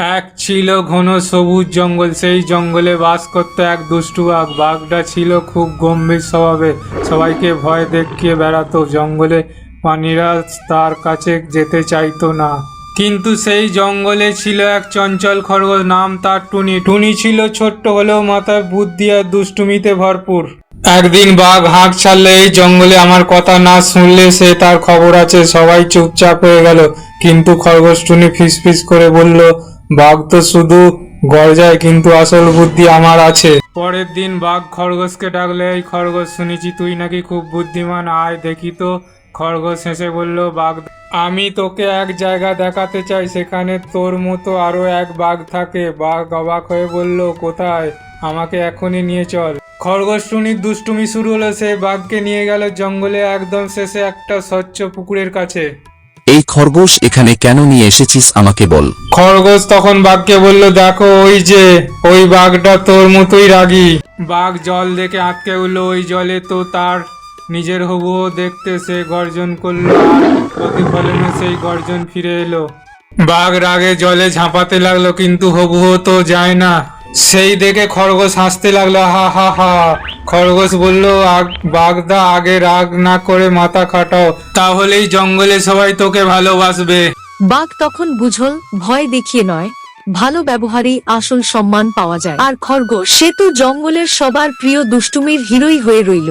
এক ছিল ঘন সবুজ জঙ্গল। সেই জঙ্গলে বাস করত এক দুষ্টু বাঘ। বাঘটা ছিল খুব গম্ভীর স্বভাবে, সবাইকে ভয় দেখিয়ে বেড়াতো। জঙ্গলে প্রাণীরা তার কাছে যেতে চাইতো না। কিন্তু সেই জঙ্গলে ছিল এক চঞ্চল খরগোশ, নাম তার টুনি। টুনি ছিল ছোট্ট, হলেও মাথায় বুদ্ধি আর দুষ্টুমিতে ভরপুর। একদিন বাঘ হাঁক ছাড়লে, এই জঙ্গলে আমার কথা না শুনলে সে তার খবর আছে। সবাই চুপচাপ হয়ে গেল, কিন্তু খরগোশ টুনি ফিসফিস করে বলল, বাঘ তো শুধু গর্জায়, কিন্তু আসল বুদ্ধি আমার আছে। পরের দিন বাঘ খরগোশকে ডাকলে, এই খরগোশ, শুনেছি তুই নাকি খুব বুদ্ধিমান, আয় দেখি তো। খরগোশ হেসে বলল, বাঘ, আমি তোকে এক জায়গা দেখাতে চাই, সেখানে তোর মতো আরো এক বাঘ থাকে। বাঘ অবাক হয়ে বলল, কোথায়? আমাকে এখনই নিয়ে চল। খরগোশ টুনির দুষ্টুমি শুরু হলো। সে বাঘকে নিয়ে গেল জঙ্গলে একদম শেষে একটা স্বচ্ছ পুকুরের কাছে। এই খরগোশ, এখানে কেন নিয়ে এসেছিস আমাকে বল। খরগোশ তখন বাঘকে বলল, দেখো ওই যে ওই বাঘটা তোর মতোই রাগী। বাঘ জল দেখে আটকে উঠল। ওই জলে তো তার নিজের হুবহু দেখতে। সে গর্জন করলো, আর প্রতিফলনে সেই গর্জন ফিরে এলো। বাঘ রাগে জলে ঝাঁপাতে লাগলো, কিন্তু হুবহু তো যায় না। সেই দেখে খরগোশ হাসতে লাগলো, হা হা হা। খরগোশ বলল, বাঘদা, আগে রাগ না করে মাথা খাটাও, তাহলেই জঙ্গলে সবাই তোকে ভালোবাসবে। বাঘ তখন বুঝল, ভয় দেখিয়ে নয়, ভালো ব্যবহারেই আসল সম্মান পাওয়া যায়। আর খরগোশ, সে তো জঙ্গলের সবার প্রিয় দুষ্টুমির হিরোই হয়ে রইল।